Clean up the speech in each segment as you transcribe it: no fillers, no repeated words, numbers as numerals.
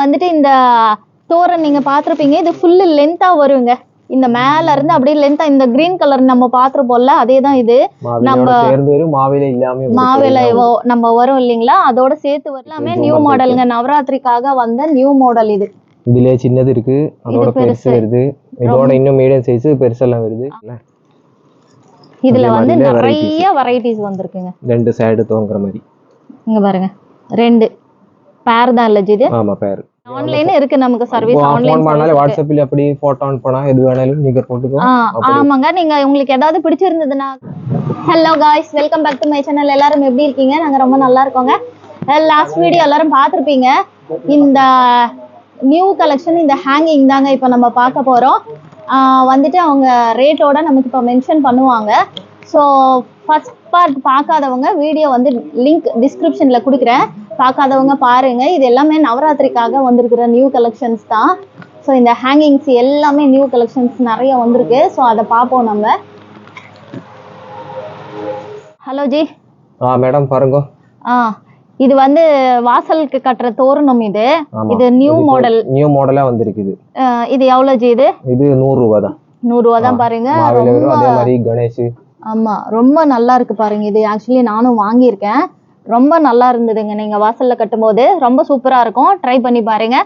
வந்துட்டு இந்த தோரண் நீங்க பாத்திருப்பீங்க. இது ஃபுல்லு லென்த்தா வருங்க. இந்த மேல இருந்து அப்படியே லென்த்தா இந்த கிரீன் கலர் நம்ம பாத்திருப்போம்ல, அதேதான் இது. நம்ம மாவிலை நம்ம வரும் இல்லைங்களா, அதோட சேர்த்து எல்லாமே நியூ மாடலுங்க. நவராத்திரிக்காக வந்த நியூ மாடல் இது. இதுல சின்னது இருக்கு, அதோட பெருசு வருது. இதோட இன்னும் மீடியம் சைஸ் பெருசெல்லாம் வருது. இதுல வந்து நிறைய வெரைட்டிஸ் வந்திருக்குங்க. ரெண்டு சைடு தோங்கற மாதிரி. இங்க பாருங்க, ரெண்டு பேர் தான் இல்ல இது. ஆமா, பேர். ஆன்லைன்ல இருக்கு நமக்கு சர்வீஸ். ஆன்லைன் பண்ணாலே வாட்ஸ்அப்ல அப்படி போட்டோ ஆன் பண்ணா எது வேணாலும் நீங்க போட்டுக்கோ. ஆமாங்க. நீங்க உங்களுக்கு ஏதாவது பிடிச்சிருந்ததுன்னா. Hello guys, welcome back to my channel. எல்லாரும் எப்படி இருக்கீங்க? நாங்க ரொம்ப நல்லா இருக்கோங்க. லாஸ்ட் வீடியோ எல்லாரும் பார்த்திருப்பீங்க. இந்த நியூ கலெக்ஷன், இந்த ஹேங்கிங் தாங்க இப்போ நம்ம பார்க்க போறோம். வந்துட்டு அவங்க ரேட்டோட நமக்கு இப்போ மென்ஷன் பண்ணுவாங்க. ஸோ ஃபர்ஸ்ட் பார்ட் பார்க்காதவங்க வீடியோ வந்து லிங்க் டிஸ்கிரிப்ஷனில் கொடுக்குறேன், பார்க்காதவங்க பாருங்க. இது எல்லாமே நவராத்திரிக்காக வந்திருக்கிற நியூ கலெக்ஷன்ஸ் தான். ஸோ இந்த ஹேங்கிங்ஸ் எல்லாமே நியூ கலெக்ஷன்ஸ் நிறைய வந்திருக்கு. ஸோ அதை பார்ப்போம் நம்ம. Hello G. மேடம் பாருங்க. இது வந்து வாசலுக்கு கட்டுற தோரணம். இது இது நியூ மாடல். நியூ மாடலா வந்திருக்கு. இது எவ்வளவு ஜி? இது 100 ரூபாய் தான். 100 ரூபாய் தான் பாருங்க. அதே மாதிரி கணேஷ். ஆமா, ரொம்ப நல்லா இருக்கு பாருங்க. இது ஆக்சுவலி நானும் வாங்கியிருக்கேன். ரொம்ப நல்லா இருந்ததுங்க. நீங்க வாசல்ல கட்டும் போது ரொம்ப சூப்பரா இருக்கும். ட்ரை பண்ணி பாருங்க.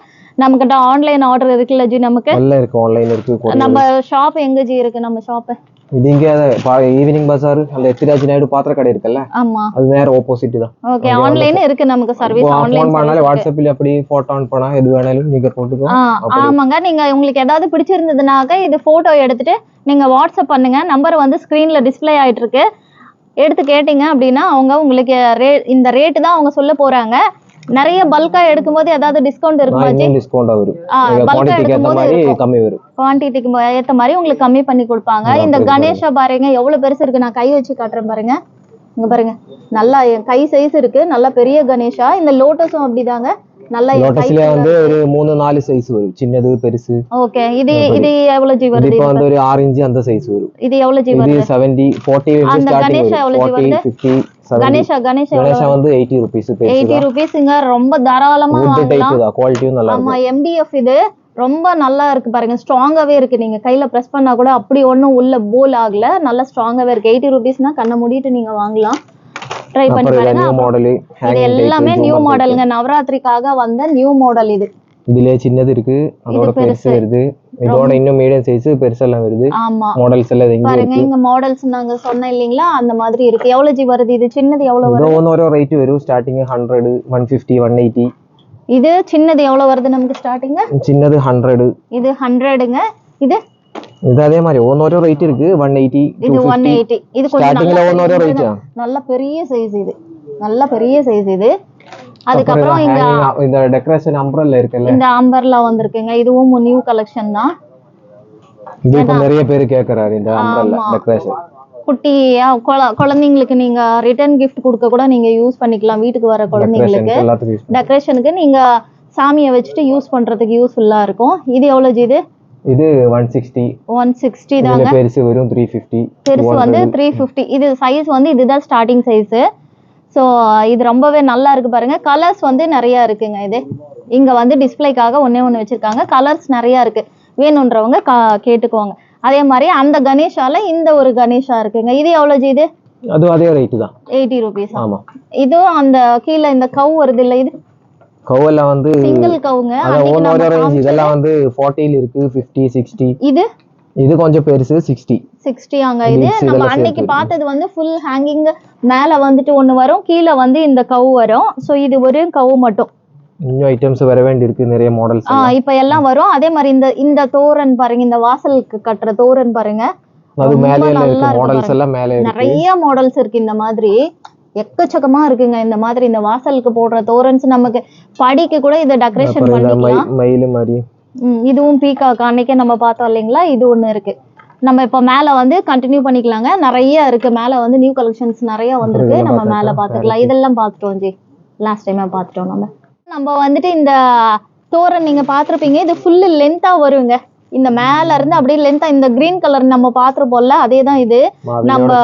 நம்ம கிட்ட ஆன்லைன் ஆர்டர் இருக்குல்ல ஜி? நமக்கு எல்லாம் இருக்கு, ஆன்லைன் இருக்கு. நம்ம ஷாப் எங்க ஜி இருக்கு? நம்ம ஷாப் இது இங்க ஈவினிங் பஜார், அந்த எத்திராஜ் நாயுடு பாத்திர கடை இருக்குல்ல, ஆமா, அது நேரா ஆப்போசிட் தான். ஓகே, ஆன்லைன் இருக்கு நமக்கு சர்வீஸ். ஆன்லைன் பண்ணாலே வாட்ஸ்அப்ல அப்படி போட்டோ ஆன் பண்ணா எது வேணாலும் நீங்க போட்டுக்கோ. ஆமாங்க. நீங்க உங்களுக்கு ஏதாவது பிடிச்சிருந்ததுனாக்க இது போட்டோ எடுத்துட்டு நீங்க வாட்ஸ்அப் பண்ணுங்க. நம்பர் வந்து ஸ்கிரீன்ல டிஸ்ப்ளே ஆயிட்டு இருக்கு. எடுத்து கேட்டீங்க அப்படின்னா அவங்க உங்களுக்கு இந்த ரேட் தான் அவங்க சொல்ல போறாங்க. நிறைய பல்கா எடுக்கும்போது ஏதாவது டிஸ்கவுண்ட் இருக்குமா ஜி? டிஸ்கவுண்ட் வரும். குவாண்டிட்டிக்கு ஏத்த மாதிரி கம்மி வரும். குவாண்டிட்டிக்கு ஏத்த மாதிரி உங்களுக்கு கம்மி பண்ணி கொடுப்பாங்க. இந்த கணேஷா பாருங்க எவ்வளவு பெருசு இருக்கு. நான் கை வச்சு காட்டுறேன் பாருங்க. இங்க பாருங்க, நல்லா கை சைஸ் இருக்கு. நல்ல பெரிய கணேஷா. இந்த லோட்டஸும் அப்படிதாங்க. நல்ல லோட்டஸ்ல வந்து ஒரு 3-4 சைஸ் வரும், சின்னது பெருசு. ஓகே, இது எவ்வளவு ஜி வருது? இப்போ வந்து ஒரு 6 இன்ச் அந்த சைஸ் வரும். இது எவ்வளவு ஜி வருது? இது 70 40 அந்த கணேஷா எவ்வளவு ஜி வருது? 50 கணேஷா வந்து 80 ரூபீஸ். 80 ரூபீஸ்ங்க. ரொம்ப தாராளமா வாங்கலாம். குவாலிட்டியும் நல்லா இருக்கு. ஆமா, MDF இது ரொம்ப நல்லா இருக்கு பாருங்க. ஸ்ட்ராங்காவே இருக்கு. நீங்க கையில பிரஸ் பண்ணா கூட அப்படி ஒண்ணும் உள்ள போல் ஆகல. நல்லா ஸ்ட்ராங்காவே இருக்கு. 80 ரூபீஸ்னா கண்ணை மூடிட்டு நீங்க வாங்கலாம். ட்ரை பண்ணி பாருங்க. New model. இது எல்லாமே நியூ மாடலுங்க. நவராத்திரிக்காக வந்த நியூ மாடல் இது. இதுல சின்னது இருக்கு, அதோட பெருசு வருது. இதோட இன்னும் மீடியம் சைஸ் பெருசெல்லாம் வருது. ஆமா, மாடல்ஸ் எல்லாம் இங்க பாருங்க. இங்க மாடல்ஸ் நாங்க சொன்னேன் இல்லீங்களா, அந்த மாதிரி இருக்கு. எவ்வளவு ஜி வருது? இது சின்னது எவ்வளவு வருது? இது ஒரு ரேட் வரும். ஸ்டார்டிங் 100, 150, 180. இது சின்னது எவ்வளவு வருது நமக்கு ஸ்டார்டிங்? சின்னது 100. இது 100ங்க. இது அதே மாதிரி ஒவ்வொரு ரேட் இருக்கு. 180, இது 180. இது கொஞ்சம் நல்ல பெரிய சைஸ். இது நல்ல பெரிய சைஸ் இது. அதுக்கப்புறம் இந்த டெக்கரேஷன் அம்பர்லா இருக்குல்ல, இந்த அம்பர்லா வந்திருக்குங்க. இதுவும் நியூ கலெக்ஷன் தான். இது நிறைய பேர் கேக்குறாரு இந்த அம்பர்லா டெக்கரேஷன். குட்டியா குழந்தைங்களுக்கு நீங்க ரிட்டர்ன் கிஃப்ட் கொடுக்க கூட நீங்க யூஸ் பண்ணிக்கலாம். வீட்டுக்கு வர குழந்தைங்களுக்கு டெக்கரேஷனுக்கு நீங்க சாமியை வச்சுட்டு யூஸ் பண்றதுக்கு யூஸ்ஃபுல்லா இருக்கும். இது எவ்வளவு ஜி? இது 160 தாங்க. பெருசு வரும் 350. பெருசு வந்து 350. இது சைஸ் வந்து இதுதான் ஸ்டார்டிங் சைஸ். ஸோ இது ரொம்பவே நல்லா இருக்கு பாருங்க. கலர்ஸ் வந்து நிறைய இருக்குங்க. இது இங்க வந்து டிஸ்பிளேக்காக ஒண்ணு வச்சிருக்காங்க. கலர்ஸ் நிறைய இருக்கு. வேணுன்றவங்க கேட்டுக்குவாங்க. அதே மாதிரி அந்த கணேஷால இந்த ஒரு கணேஷா இருக்குங்க. இது எவ்வளவு ஜி? இது அது அதே ரேட் தான், 80 ரூபீஸ். ஆமா. இது அந்த கீழே இந்த கவ் வருது இல்ல, இது கவெல்லாம் வந்து சிங்கிள் கவுங்க. இதெல்லாம் வந்து 40 இருக்கு, 50, 60. இது கொஞ்சம் பெருசு 60 ஆங்க. இது நம்ம அன்னைக்கு பார்த்தது வந்து ஃபுல் ஹேங்கிங். மேல வந்துட்டு ஒண்ணு வரும், கீழே வந்து இந்த கவ் வரும். சோ இது ஒரு கவ் மட்டும். இன்னும் ஐட்டம்ஸ் வர வேண்டி இருக்கு, நிறைய மாடல்ஸ். இப்போ எல்லாம் வரும். அதே மாதிரி இந்த தோரண் பாருங்க, இந்த வாசலுக்கு கட்டுற தோரண் பாருங்க. அது மேலே இருக்கு. மாடல்ஸ் எல்லாம் மேலே இருக்கு. நிறைய மாடல்ஸ் இருக்கு. இந்த மாதிரி எக்கச்சக்கமா இருக்குங்க. இந்த மாதிரி இந்த வாசலுக்கு போடுற தோரன்ஸ் நமக்கு படிக்கு கூட இத டெக்கரேஷன் பண்ணிக்கலாம். மயில் மாதிரி. இதுவும் பீகாக் அன்னைக்கே நம்ம பார்த்தோம் இல்லைங்களா, இது ஒண்ணு இருக்கு. நம்ம இப்ப மேல வந்து கண்டினியூ பண்ணிக்கலாங்க. நிறைய இருக்கு. மேல வந்து நியூ கலெக்ஷன்ஸ் நிறைய வந்திருக்கு. நம்ம மேல பாத்துக்கலாம். இதெல்லாம் பார்த்துட்டோம் ஜி, லாஸ்ட் டைம் பார்த்துட்டோம். நம்ம வந்துட்டு இந்த தோரண் நீங்க பாத்திருப்பீங்க. இது ஃபுல்லு லென்த்தா வருங்க. இந்த மேல இருந்து அப்படியே லென்த்தா இந்த கிரீன் கலர் நம்ம பாத்துருப்போம்ல அதேதான் இது. நம்ம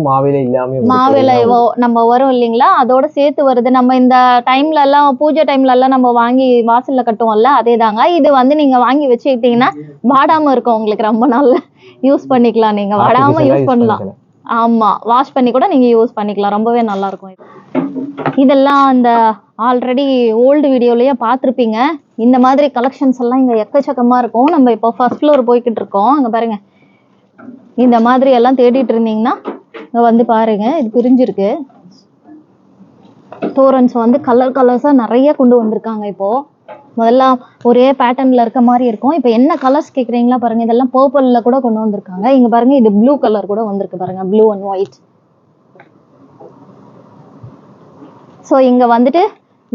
மாவிலை நம்ம வரும் இல்லைங்களா, அதோட சேர்த்து வருது. நம்ம இந்த டைம்ல எல்லாம் பூஜை டைம்ல எல்லாம் நம்ம வாங்கி வாசல்ல கட்டுவோம்ல, அதேதாங்க. இது வந்து நீங்க வாங்கி வச்சுக்கிட்டீங்கன்னா வாடாம இருக்கும், உங்களுக்கு ரொம்ப நாள் யூஸ் பண்ணிக்கலாம். நீங்க வாடாம யூஸ் பண்ணலாம். ஆமா, வாஷ் பண்ணி கூட நீங்க யூஸ் பண்ணிக்கலாம். ரொம்பவே நல்லா இருக்கும். இதெல்லாம் அந்த ஆல்ரெடி ஓல்டு வீடியோலயே பார்த்துருப்பீங்க. இந்த மாதிரி கலெக்ஷன்ஸ் எல்லாம் இங்க எக்கச்சக்கமா இருக்கும். நம்ம இப்போ ஃபர்ஸ்ட் ஃப்ளோர் போய்கிட்டு இருக்கோம். அங்க பாருங்க, இந்த மாதிரி எல்லாம் தேடிட்டு இருந்தீங்கன்னா இங்க வந்து பாருங்க. இது பிரிஞ்சிருக்கு. தோரன்ஸ் வந்து கலர் கலர்ஸா நிறைய கொண்டு வந்திருக்காங்க. இப்போ முதல்ல ஒரே பேட்டர்ன்ல இருக்க மாதிரி இருக்கும். இப்போ என்ன கலர்ஸ் கேக்குறீங்களா பாருங்க. இதெல்லாம் பர்பிள்ல கூட கொண்டு வந்திருக்காங்க. இங்க பாருங்க, இது ப்ளூ கலர் கூட வந்திருக்கு பாருங்க, ப்ளூ அண்ட் ஒயிட். ஸோ இங்க வந்துட்டு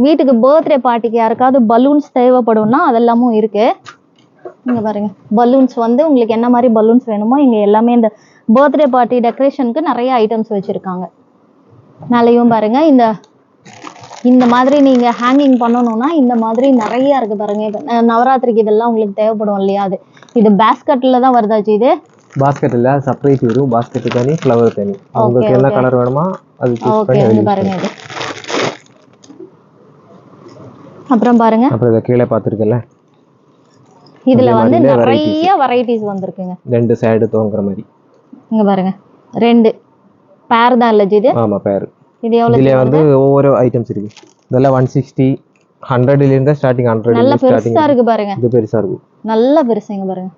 வீட்டுக்கு பர்த்டே பார்ட்டிக்கு யாருக்காவது பலூன்ஸ் தேவைப்படும்னா அதெல்லாமும் இருக்கு. இங்க பாருங்க, பலூன்ஸ் வந்து உங்களுக்கு என்ன மாதிரி பலூன்ஸ் வேணுமோ இங்க எல்லாமே இந்த பர்த்டே பார்ட்டி டெக்கரேஷனுக்கு நிறைய ஐட்டம்ஸ் வச்சிருக்காங்க. மேலேயும் பாருங்க, இந்த மாதிரி நீங்க ஹேங்கிங் பண்ணணும்னா இந்த மாதிரி நிறைய இருக்கு பாருங்க. நவராத்திரிக்கு இதெல்லாம் உங்களுக்கு தேவைப்படும் இல்லையா, அது இது பாஸ்கெட்ல தான் வருதாச்சு. இது பாஸ்கெட் இல்ல, செப்பரேட் வரும். பாஸ்கெட் தனி, ஃப்ளவர் தனி. உங்களுக்கு என்ன கலர் வேணுமோ அது சூஸ் பண்ணி ஓகே. பாருங்க, இது அப்புறம் பாருங்க, அப்புறம் இத கீழ பாத்துர்க்கல, இதுல வந்து நிறைய வெரைட்டிஸ் வந்திருக்குங்க. ரெண்டு சைடு தோங்கற மாதிரி. இங்க பாருங்க, ரெண்டு பேர் தான் இல்ல இது. ஆமா, பேர். இது எவ்வளவு? இதுல வந்து ஒவ்வொரு ஐட்டம்ஸ் இருக்கு. இதெல்லாம் 160, 100 ல இருந்து ஸ்டார்டிங். 100 நல்ல பெருசா இருக்கு பாருங்க. இது பெருசா இருக்கு, நல்ல பெருசுங்க பாருங்க.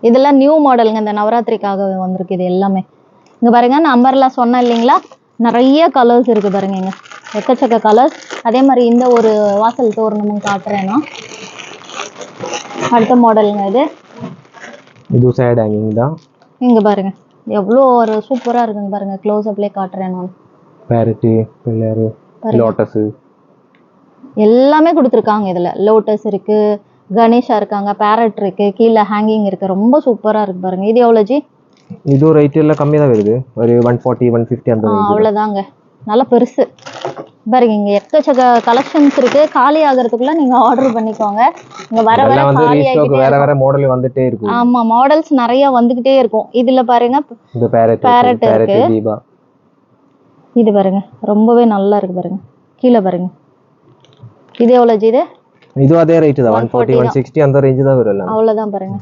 இதெல்லாம் நியூ மாடலுங்க, இந்த நவராத்திரிக்காக வந்திருக்கு இது எல்லாமே. இங்க பாருங்க, நம்பர்ல சொன்னேன் இல்லைங்களா, நிறைய கலர்ஸ் இருக்கு பாருங்க. இங்க எக்கச்சக்க கலர்ஸ். அதே மாதிரி இந்த ஒரு வாசல் தோரணமும் காட்டுறேன்னா, அடுத்த மாடலுங்க இது. இது சைடு ஹேங்கிங் தான். இங்க பாருங்க, எவ்வளோ ஒரு சூப்பரா இருக்குங்க பாருங்க. க்ளோஸ் அப்லயே காட்டுறேன் நான். பேரட், பில்லர், லோட்டஸ் எல்லாமே கொடுத்துருக்காங்க. இதுல லோட்டஸ் இருக்கு, கணேஷா இருக்காங்க, பேரட் இருக்கு, கீழே ஹேங்கிங் இருக்கு. ரொம்ப சூப்பரா இருக்கு பாருங்க. இது எவ்வளவு ஜி? இது ரேட் எல்லாம் கம்மியா தான் வருது, ஒரு 140, 150 அந்த ரேஞ்ச். அவ்வளவுதாங்க, நல்ல பெருசு பாருங்க. இங்க எக்கச்சக்க கலெக்ஷன்ஸ் இருக்கு. காலி ஆகிறதுக்குள்ள நீங்க ஆர்டர் பண்ணிக்கோங்க. இங்க வர வர காலி ஆகிட்டே வேற வேற மாடல் வந்துட்டே இருக்கும். ஆமா, மாடல்ஸ் நிறைய வந்துகிட்டே இருக்கும். இதுல பாருங்க, இந்த பேரட் இருக்கு. தீபா இது பாருங்க, ரொம்பவே நல்லா இருக்கு பாருங்க. கீழே பாருங்க, இது எவ்வளவு ஜி? இது அதே ரேட் தான், 140, 160 அந்த ரேஞ்ச் தான் வரும். அவ்வளவுதான் பாருங்க.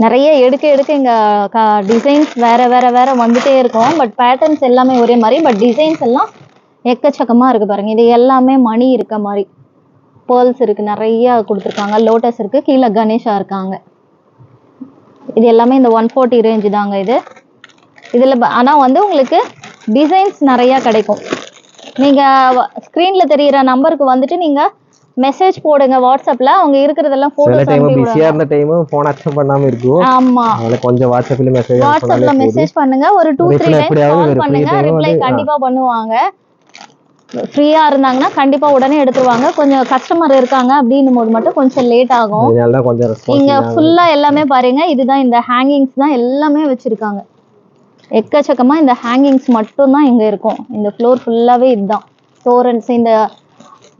நிறைய எடுக்க இங்க டிசைன்ஸ் வேற வேற வேற வந்துட்டே இருக்கும். பட் பேட்டர்ன்ஸ் எல்லாமே ஒரே மாதிரி, பட் டிசைன்ஸ் எல்லாம் எக்கச்சக்கமா இருக்கு பாருங்க. இது எல்லாமே மணி இருக்க மாதிரி பேர்ல்ஸ் இருக்கு, நிறைய கொடுத்துருக்காங்க. லோட்டஸ் இருக்கு, கீழே கணேஷா இருக்காங்க. இது எல்லாமே இந்த 140 ரேஞ்ச் தாங்க. இதுல ஆனா வந்து உங்களுக்கு டிசைன்ஸ் நிறைய கிடைக்கும். நீங்க ஸ்கிரீன்ல தெரியுற நம்பருக்கு வந்துட்டு நீங்க மெசேஜ் போடுங்க வாட்ஸ்அப்ல. அவங்க இருக்கிறதெல்லாம் போட்டோஸ் அனுப்பி விடுங்க. பிஸியா இருந்த டைம் போன் அக்செப்ட் பண்ணாம இருக்கும். ஆமா, அதனால கொஞ்சம் வாட்ஸ்அப்ல மெசேஜ் பண்ணுங்க. ஒரு 2-3 டைம்ஸ் கால் பண்ணுங்க, ரிப்ளை கண்டிப்பா பண்ணுவாங்க. ஃப்ரீயா இருந்தாங்கன்னா கண்டிப்பா உடனே எடுத்துருவாங்க. கொஞ்சம் கஸ்டமர் இருக்காங்க அப்படின்னும் போது மட்டும் கொஞ்சம் லேட் ஆகும். இங்க ஃபுல்லா எல்லாமே பாருங்க, இதுதான் இந்த ஹேங்கிங்ஸ் தான் எல்லாமே வச்சிருக்காங்க. எக்கச்சக்கமா இந்த ஹேங்கிங்ஸ் மட்டும் தான் இங்க இருக்கும். இந்த ஃப்ளோர் ஃபுல்லாவே இதுதான். தோரன்ஸ், இந்த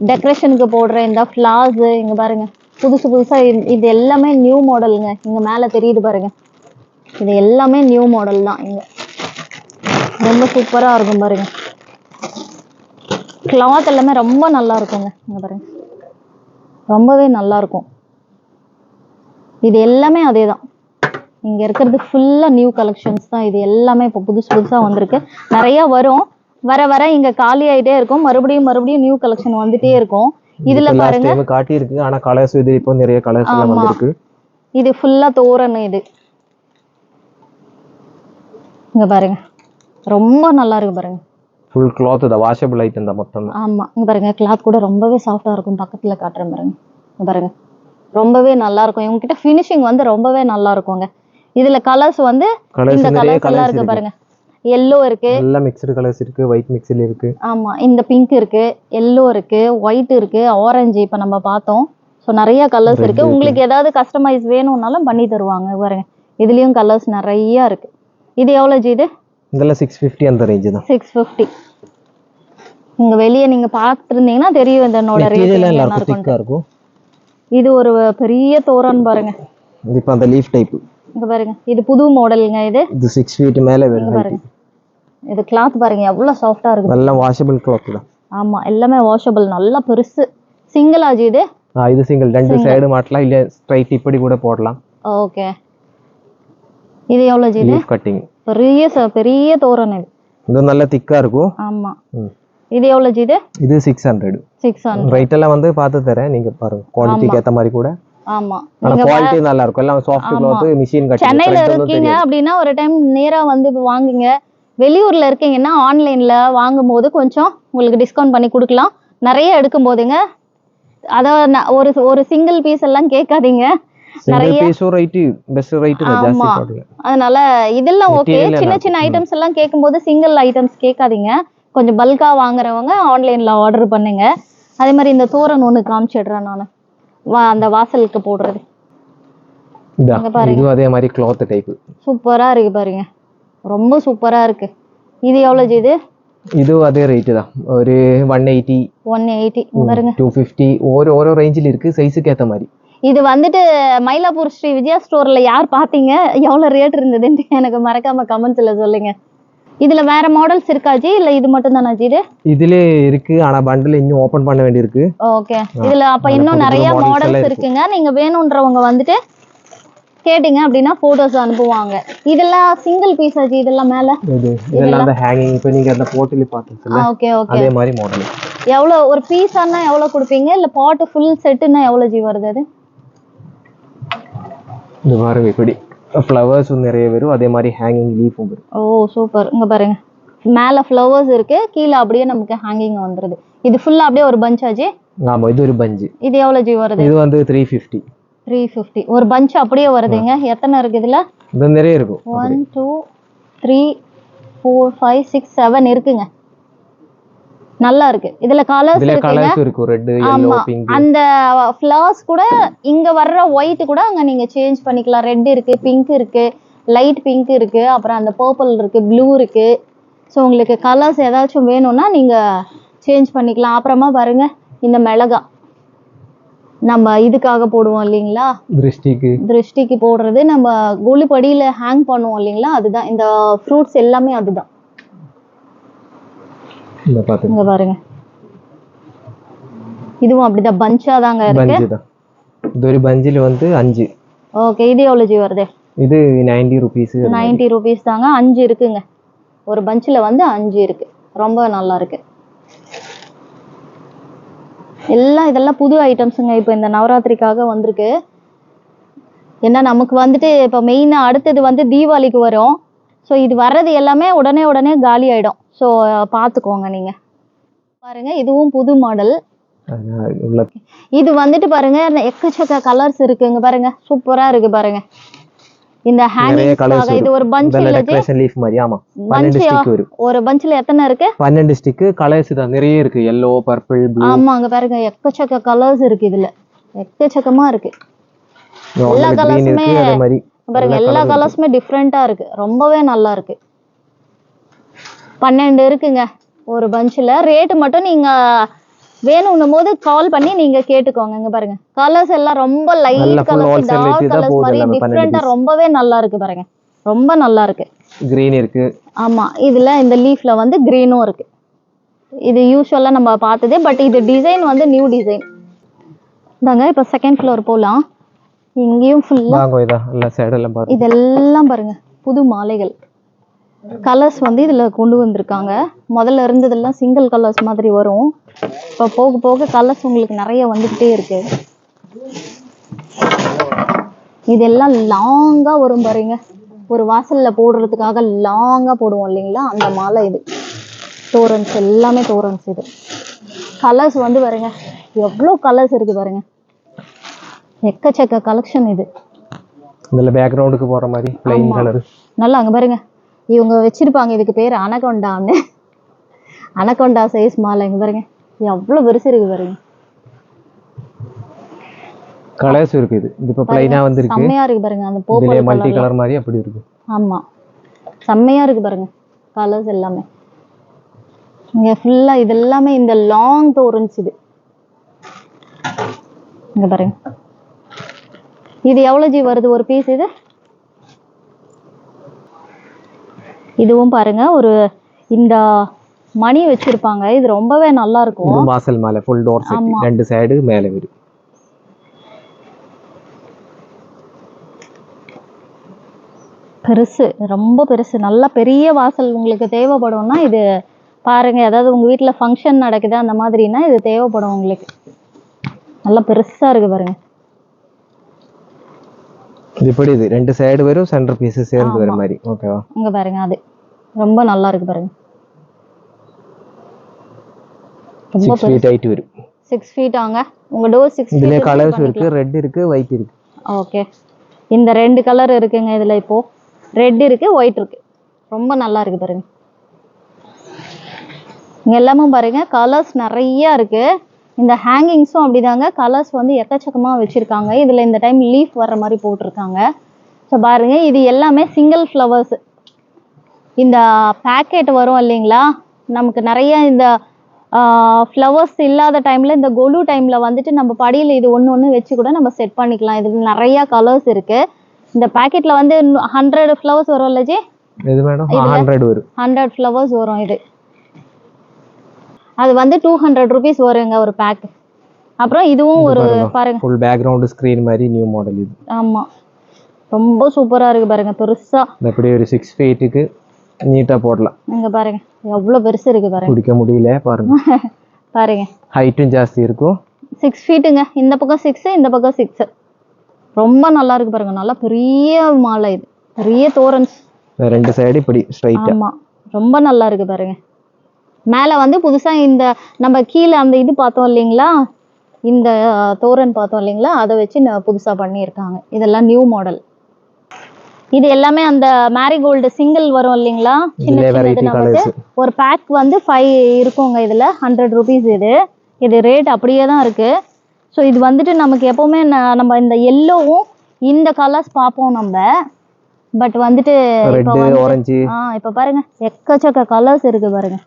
டெக்கரேஷனுக்கு போடுற இந்த ஃப்ளார்ஸ் இங்க பாருங்க, புதுசு புதுசா. இது எல்லாமே நியூ மாடலுங்க. இங்க மேல தெரியுது பாருங்க, இது எல்லாமே நியூ மாடல் தான். இங்க ரொம்ப சூப்பரா இருக்கும் பாருங்க. கிளாத் எல்லாமே ரொம்ப நல்லா இருக்குங்க. இங்க பாருங்க, ரொம்பவே நல்லா இருக்கும். இது எல்லாமே அதேதான். இங்க இருக்கிறது ஃபுல்லா நியூ கலெக்ஷன்ஸ் தான். இது எல்லாமே இப்போ புதுசு புதுசா வந்திருக்கு. நிறைய வரும், வர வர இங்க காலி ஆயிட்டே இருக்கும். மறுபடியும் நியூ கலெக்ஷன் வந்துட்டே இருக்கும். இதுல பாருங்க, காட்டி இருக்கு. ஆனா கலர்ஸ் இது இப்போ நிறைய கலர்ஸ் எல்லாம் வந்திருக்கு. இது ஃபுல்லா தோரணம். இது இங்க பாருங்க, ரொம்ப நல்லா இருக்கு பாருங்க. ஃபுல் கிளாத் தான், வாஷபிள் ஐட்டம் தான் மொத்தம். ஆமா, இங்க பாருங்க, கிளாத் கூட ரொம்பவே சாஃப்ட்டா இருக்கும். பக்கத்துல காட்டுறேன் பாருங்க. இங்க பாருங்க, ரொம்பவே நல்லா இருக்கும். இவங்க கிட்ட ஃபினிஷிங் வந்து ரொம்பவே நல்லா இருக்குங்க. இதுல கலர்ஸ் வந்து இந்த கலர்ஸ் எல்லாம் இருக்கு பாருங்க. yellow இருக்கு, எல்லா மிக்ஸ்டு கலர்ஸ் இருக்கு, ஒயிட் மிக்ஸ்ல இருக்கு. ஆமா, இந்த பிங்க் இருக்கு, yellow இருக்கு, ஒயிட் இருக்கு, ஆரஞ்சு இப்ப நம்ம பார்த்தோம். சோ நிறைய கலர்ஸ் இருக்கு. உங்களுக்கு ஏதாவது கஸ்டமைஸ் வேணும்னாலும் பண்ணி தருவாங்க பாருங்க. இதுலயும் கலர்ஸ் நிறைய இருக்கு. இது எவ்வளவு ஜி? இதெல்லாம் 650 அந்த ரேஞ்ச் தான். 650. நீங்க வெளிய நீங்க பாத்துட்டு இருந்தீங்கன்னா தெரியும் இதனோட ரேட் என்ன இருக்கும். இது ஒரு பெரிய தோரண் பாருங்க. இது இப்ப அந்த லீஃப் டைப். இங்க பாருங்க, இது புது மாடலுங்க. இது 6 feet மேல வரும். பாருங்க, இது கிளாத் பாருங்க எவ்வளவு சாஃப்டா இருக்கு. நல்ல வாஷபிள் கிளாத் தான். ஆமா, எல்லாமே வாஷபிள். நல்ல பெருசு. சிங்கிள் ஆஜி இது? இது சிங்கிள். ரெண்டு சைடு மாட்டலாம், இல்ல ஸ்ட்ரைட் இப்படி கூட போடலாம். ஓகே. இது எவ்வளவு ஜி? Leaf cutting. பெரிய தோரண் இது. இது நல்ல திக்கா இருக்கும். ஆமா. இது எவ்வளவு ஜி? இது 600. 600. ரேட் எல்லாம் வந்து பார்த்து தரேன், நீங்க பாருங்க. குவாலிட்டிக்கு ஏத்த மாதிரி கூட. ஆமா, அந்த குவாலிட்டி நல்லா இருக்கும். எல்லாம் சாஃப்ட் கிளாத், மெஷின் கட்டிங். சென்னையில இருக்கீங்க அப்படினா ஒரு டைம் நேரா வந்து வாங்குங்க. வெளியூர்ல இருக்கீங்கன்னா ஆன்லைன்ல வாங்கும்போது கொஞ்சம் உங்களுக்கு டிஸ்கவுண்ட் பண்ணி கொடுக்கலாம். நிறைய எடுக்கும் போதுங்க, அத ஒரு சிங்கிள் பீஸ் எல்லாம் கேட்காதீங்க. நிறைய பீஸோ ரைட் பெஸ்ட் ரைட் ஜாஸ்தி போடுங்க. அதனால இதெல்லாம் ஓகே. சின்ன சின்ன ஐட்டம்ஸ் எல்லாம் கேட்கும்போது சிங்கிள் ஐட்டம்ஸ் கேட்காதீங்க. கொஞ்சம் பல்கா வாங்குறவங்க ஆன்லைன்ல ஆர்டர் பண்ணுங்க. அதே மாதிரி இந்த தோரண் ஒன்று காமிச்சிடுறேன் நான், அந்த வாசலுக்கு போடுறது. இது அதே மாதிரி கிளாத் டைப். சூப்பரா இருக்கு பாருங்க, ரொம்ப சூப்பரா இருக்கு. இது எவ்வளவு ஜி? இது அதே ரேட் தான். ஒரு 180 பாருங்க. 250 ஓரோ ரேஞ்சில இருக்கு, சைஸுக்கு ஏத்த மாதிரி. இது வந்துட்டு மயிலாப்பூர் ஸ்ரீ விஜயா ஸ்டோர்ல யார் பாத்தீங்க, எவ்வளவு ரேட் இருந்ததுன்னு எனக்கு மறக்காம கமெண்ட்ஸ்ல சொல்லுங்க. இதுல வேற மாடல்ஸ் இருக்கா ஜி, இல்ல இது மட்டும் தானா ஜி? இதுல இருக்கு, ஆனா பண்டில் இன்னும் ஓபன் பண்ண வேண்டியிருக்கு. ஓகே. இதுல அப்ப இன்னும் நிறைய மாடல்ஸ் இருக்குங்க. நீங்க வேணும்ன்றவங்க வந்துட்டு கேட்டிங்க அப்படின்னா போட்டோஸ் அனுப்புவாங்க. இதெல்லாம் சிங்கிள் பீஸ் ஆச்சு. இதெல்லாம் மேல இதெல்லாம் அந்த ஹேங்கிங். இப்போ நீங்க அந்த போட்டில பார்த்தீங்கல்ல, ஓகே ஓகே, அதே மாதிரி மாடல். எவ்வளவு ஒரு பீஸானா எவ்வளவு கொடுப்பீங்க, இல்ல பாட் ஃபுல் செட்னா எவ்வளவு ஜி வருது அது? இந்த பாருங்க, இப்படி ஃப்ளவர்ஸ் நிறைய வரும், அதே மாதிரி ஹேங்கிங் லீஃபும் வரும். ஓ சூப்பர். இங்க பாருங்க, மேல ஃப்ளவர்ஸ் இருக்கு, கீழ அப்படியே நமக்கு ஹேங்கிங் வந்துருது. இது ஃபுல்லா அப்படியே ஒரு பஞ்ச் ஆச்சு. ஆமா, இது ஒரு பஞ்ச். இது எவ்வளவு ஜி வருது? இது வந்து 350. ஒரு பஞ்ச் அப்படியே வருதுங்க. எத்தனை இருக்கு இதுல? இது நிறைய இருக்கும். 1 2 3 4 5 6 7 இருக்குங்க. நல்லா இருக்கு. இதுல கலர்ஸ் இருக்கு, ரெட், yellow, pink. அந்த ஃப்ளவர்ஸ் கூட இங்க வர்ற ஒயிட் கூட அங்க நீங்க சேஞ்ச் பண்ணிக்கலாம். ரெட் இருக்கு, பிங்க் இருக்கு, லைட் பிங்க் இருக்கு, அப்புறம் அந்த பர்பிள் இருக்கு, ப்ளூ இருக்கு. ஸோ உங்களுக்கு கலர்ஸ் ஏதாச்சும் வேணும்னா நீங்க சேஞ்ச் பண்ணிக்கலாம். அப்புறமா பாருங்க, இந்த மிளகா நம்ம இதுக்காக போடுவோம் இல்லைங்களா, திருஷ்டிக்கு போடுறது. நம்ம கோலிப்படியில ஹேங் பண்ணுவோம் இல்லைங்களா, அதுதான். இந்த ஃப்ரூட்ஸ் எல்லாமே அதுதான். இங்க பாருங்க, இதுவும் அப்படிதான் பஞ்சா தாங்க இருக்கு. இது ஒரு பஞ்சில வந்து 5. ஓகே. இது எவ்வளவு ஜி வருது? இது 90 ரூபீஸ். 90 ரூபீஸ் தாங்க. 5 இருக்குங்க. ஒரு பஞ்சில வந்து 5 இருக்கு. ரொம்ப நல்லா இருக்கு. இதெல்லாம் புது ஐட்டம்ஸுங்க. இப்போ இந்த நவராத்திரிக்காக வந்திருக்கு. ஏன்னா நமக்கு வந்துட்டு இப்போ மெயினா அடுத்தது வந்து தீபாவளிக்கு வரும். ஸோ இது வர்றது எல்லாமே உடனே காலி ஆயிடும். ஸோ பார்த்துக்கோங்க நீங்க. பாருங்க, இதுவும் புது மாடல். இது வந்துட்டு பாருங்க, எக்கச்சக்க கலர்ஸ் இருக்குங்க. பாருங்க, சூப்பரா இருக்கு பாருங்க. இந்த ஹேங்கிங்ஸ்க்காக இது ஒரு பஞ்ச் இல்ல லீஃப் மாதிரி. ஆமா, 12 ஸ்டிக் வரும். ஒரு பஞ்ச்ல எத்தனை இருக்கு? 12 ஸ்டிக். கலர்ஸ் தான் நிறைய இருக்கு. yellow, purple, blue. ஆமா, அங்க பாருங்க, எக்கச்சக்க கலர்ஸ் இருக்கு. இதுல எக்கச்சக்கமா இருக்கு. எல்லா கலர்ஸுமே பாருங்க, எல்லா கலர்ஸுமே டிஃப்ரெண்டா இருக்கு. ரொம்பவே நல்லா இருக்கு. 12 இருக்குங்க ஒரு பஞ்ச்ல. ரேட் மட்டும் நீங்க வேணும்னும் போது கால் பண்ணி நீங்க கேட்டுக்கோங்க. இங்க பாருங்க, கலர்ஸ் எல்லாம் ரொம்ப லைட் கலர்ஸ், டார்க் கலர்ஸ் மாதிரி டிஃபரெண்டா ரொம்பவே நல்லா இருக்கு பாருங்க. ரொம்ப நல்லா இருக்கு. கிரீன் இருக்கு. ஆமா, இதுல இந்த லீஃப்ல வந்து கிரீனும் இருக்கு. இது யூசுவலா நம்ம பார்த்ததே, பட் இது டிசைன் வந்து நியூ டிசைன் தாங்க. இப்ப செகண்ட் ஃப்ளோர் போலாம். இங்கேயும் ஃபுல்லா இதெல்லாம் பாருங்க, புது மாலைகள். கலர்ஸ் வந்து இதுல கொண்டு வந்திருக்காங்க. முதல்ல இருந்ததெல்லாம் சிங்கிள் கலர்ஸ் மாதிரி வரும். இப்போ போக போக கலர்ஸ் உங்களுக்கு நிறைய வந்துகிட்டே இருக்கு. இதெல்லாம் லாங்கா வரும் பாருங்க. ஒரு வாசல்ல போடுறதுக்காக லாங்கா போடுவோம் இல்லைங்களா, அந்த மாலை இது. தோரன்ஸ் எல்லாமே தோரன்ஸ். இது கலர்ஸ் வந்து பாருங்க, எவ்வளோ கலர்ஸ் இருக்கு பாருங்க. எக்கச்சக்க கலெக்ஷன் இது. இதுல பேக்ரவுண்டுக்கு போற மாதிரி ப்ளைன் கலர். நல்லா அங்க பாருங்க, இவங்க வச்சிருப்பாங்க, இதுக்கு பேர் அனகொண்டான்னு. அனகொண்டா சைஸ் மாலை. இங்க பாருங்க, எவ்வளவு பெருசு இருக்கு பாருங்க. கலர்ஸ் இருக்கு. இது இப்ப ப்ளைனா வந்திருக்கு. செம்மையா இருக்கு பாருங்க. அந்த பர்பிள் மல்டி கலர் மாதிரி அப்படி இருக்கு. ஆமா, செம்மையா இருக்கு பாருங்க கலர்ஸ் எல்லாமே. இங்க ஃபுல்லா இது எல்லாமே இந்த லாங் தோரன்ஸ். இது இங்க பாருங்க. இது எவ்வளவு ஜி வருது ஒரு பீஸ்? இதுவும் பாருங்க ஒரு இந்த மணி வச்சிருப்பாங்க. இது ரொம்பவே நல்லா இருக்கும். இது வாசல் மேல ஃபுல் டோர் செட், ரெண்டு சைடு மேல வரும். பெருசு, ரொம்ப பெருசு, நல்ல பெரிய வாசல் உங்களுக்கு தேவைப்படும்னா இது பாருங்க. அதாவது உங்க வீட்டுல ஃபங்க்ஷன் நடக்குது அந்த மாதிரினா இது தேவைப்படும் உங்களுக்கு. நல்லா பெருசா இருக்கு பாருங்க. இது இப்படி இது ரெண்டு சைடு வரும், சென்டர் பீஸ் சேர்ந்து வர மாதிரி. ஓகேவா? இங்க பாருங்க, அது ரொம்ப நல்லா இருக்கு பாருங்க. 6 feet ஹைட் வரும். 6 feet ஆங்க. உங்க டோர் 6 feet. இதுல கலர்ஸ் இருக்கு, ரெட் இருக்கு, ஒயிட் இருக்கு. ஓகே. இந்த ரெண்டு கலர் இருக்குங்க இதுல. இப்போ ரெட் இருக்கு, ஒயிட் இருக்கு. ரொம்ப நல்லா இருக்கு பாருங்க. இங்க எல்லாமே பாருங்க கலர்ஸ் நிறைய இருக்கு. இந்த ஹேங்கிங்ஸும் அப்படிதாங்க. கலர்ஸ் வந்து எக்கச்சக்கமா வச்சிருக்காங்க. இதுல இந்த டைம் லீஃப் வர்ற மாதிரி போட்டிருக்காங்க. ஸோ பாருங்க, இது எல்லாமே சிங்கிள் ஃப்ளவர்ஸ். இந்த பேக்கெட் வரும் இல்லைங்களா, நமக்கு நிறைய இந்த ஃப்ளவர்ஸ் இல்லாத டைம்ல, இந்த கொலு டைம்ல வந்துட்டு நம்ம படியில் இது ஒன்று வச்சு கூட நம்ம செட் பண்ணிக்கலாம். இதுல நிறைய கலர்ஸ் இருக்கு. இந்த பேக்கெட்ல வந்து 100 ஃப்ளவர்ஸ் வரும் இல்ல ஜி? இது மேடம் 100 வரும். 100 ஃப்ளவர்ஸ் வரும். இது அது வந்து 200 rupees வருங்க ஒரு பேக். அப்புறம் இதுவும் ஒரு பாருங்க ஃபுல் பேக்ரவுண்ட் ஸ்கிரீன் மாதிரி நியூ மாடல் இது. ஆமா, ரொம்ப சூப்பரா இருக்கு பாருங்க. பெருசா இப்படி ஒரு 6 feetக்கு நீட்டா போடலாம். இங்க பாருங்க எவ்வளவு பெருசு இருக்கு பாருங்க. பிடிக்க முடியல பாருங்க. பாருங்க ஹைட்டும் ஜாஸ்தி இருக்கும். 6 feetங்க. இந்த பக்கம் 6, இந்த பக்கம் 6. ரொம்ப நல்லா இருக்கு பாருங்க. நல்லா பெரிய மாலை இது, பெரிய தோரன்ஸ். ரெண்டு சைடு இப்படி ஸ்ட்ரைட்டா. ஆமா, ரொம்ப நல்லா இருக்கு பாருங்க. மேல வந்து புதுசா இந்த நம்ம கீழே அந்த இது பார்த்தோம் இல்லைங்களா, இந்த தோரன் பார்த்தோம் இல்லைங்களா, அதை வச்சு புதுசா பண்ணியிருக்காங்க. இதெல்லாம் நியூ மாடல். இது எல்லாமே அந்த மேரிகோல்டு சிங்கிள் வரும் இல்லைங்களா, சின்ன சின்னது. நமக்கு ஒரு பேக் வந்து 5 இருக்குங்க. இதுல 100 rupees. இது ரேட் அப்படியே தான் இருக்கு. ஸோ இது வந்துட்டு நமக்கு எப்பவுமே நம்ம இந்த எல்லோவும் இந்த கலர்ஸ் பார்ப்போம் நம்ம. பட் வந்துட்டு இப்ப பாருங்க எக்கச்சக்க கலர்ஸ் இருக்கு பாருங்க.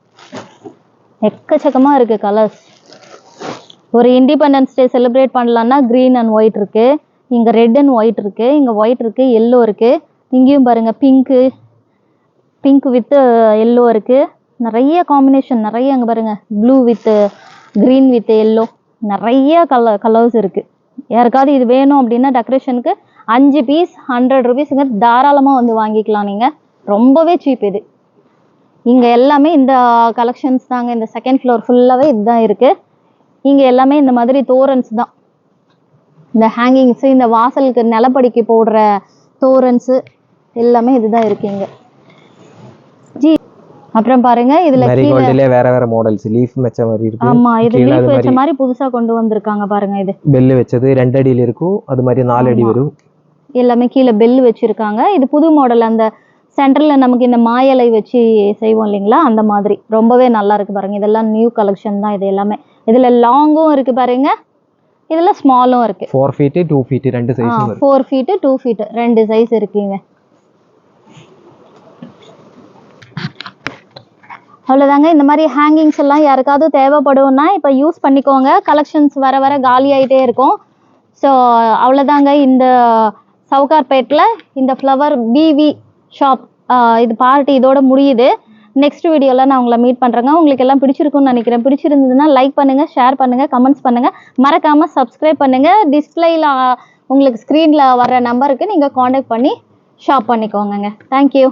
எக்கச்சக்கமா இருக்கு கலர்ஸ். ஒரு இண்டிபெண்டன்ஸ் டே செலிப்ரேட் பண்ணலாம்னா கிரீன் அண்ட் ஒயிட் இருக்கு, இங்க ரெட் அண்ட் ஒயிட் இருக்கு, இங்க ஒயிட் இருக்கு, எல்லோ இருக்கு. இங்கேயும் பாருங்க பிங்க் வித் எல்லோ இருக்கு. நிறைய காம்பினேஷன் நிறைய. அங்க பாருங்க blue with green with yellow, நிறைய கலர்ஸ் இருக்கு. யாருக்காவது இது வேணும் அப்படின்னா டெக்கரேஷனுக்கு 5 பீஸ் 100 rupeesங்க. தாராளமா வந்து வாங்கிக்கலாம் நீங்க. ரொம்பவே சீப் இது. இங்க எல்லாமே இந்த கலெக்ஷன்ஸ் தாங்க. இந்த செகண்ட் ஃப்ளோர் ஃபுல்லாவே இதுதான் இருக்கு. இங்க எல்லாமே இந்த மாதிரி தோரன்ஸ் தான். இந்த ஹேங்கிங்ஸ், இந்த வாசலுக்கு நிலப்படிக்கு போடுற தோரன்ஸ் எல்லாமே இதுதான் இருக்குங்க ஜி. அப்புறம் பாருங்க இதுல மேரிகோல்ட்ல வேற மாடல்ஸ் லீஃப் வெச்ச மாதிரி இருக்கு. ஆமா, இது லீஃப் வெச்ச மாதிரி புதுசா கொண்டு வந்திருக்காங்க பாருங்க. இது பெல் வெச்சது 2 அடியில இருக்கும், அது மாதிரி 4 அடி வரும். எல்லாமே கீழே பெல் வச்சிருக்காங்க. இது புது மாடல். அந்த சென்டர்ல நமக்கு இந்த மாயலை வச்சு செய்வோம் இல்லைங்களா, அந்த மாதிரி ரொம்பவே நல்லா இருக்கு பாருங்க. இதெல்லாம் நியூ கலெக்ஷன் தான் இது எல்லாமே. இதுல லாங்கும் இருக்கு பாருங்க, இதுல ஸ்மாலும் இருக்கு. 4 feet 2 feet ரெண்டு சைஸ் இருக்கு. 4 feet 2 feet ரெண்டு சைஸ் இருக்குங்க. அவ்வளவுதாங்க. இந்த மாதிரி ஹேங்கிங்ஸ் எல்லாம் யாருக்காவது தேவைப்படும்னா இப்ப யூஸ் பண்ணிக்கோங்க. கலெக்ஷன்ஸ் வர வர காலி ஆயிட்டே இருக்கும். ஸோ அவ்வளவுதாங்க. இந்த சவுகார்பேட்ல இந்த ஃப்ளவர் பிவி ஷாப் இது பார்ட்டி இதோட முடியுது. நெக்ஸ்ட் வீடியோல நான் உங்களை மீட் பண்றேங்க. உங்களுக்கு எல்லாம் பிடிச்சிருக்கும்னு நினைக்கிறேன். பிடிச்சிருந்ததுன்னா லைக் பண்ணுங்க, ஷேர் பண்ணுங்க, கமெண்ட்ஸ் பண்ணுங்க, மறக்காம சப்ஸ்கிரைப் பண்ணுங்க. டிஸ்பிளேல உங்களுக்கு ஸ்கிரீன்ல வர்ற நம்பருக்கு நீங்க காண்டாக்ட் பண்ணி ஷாப் பண்ணிக்கோங்க. தேங்க்யூ.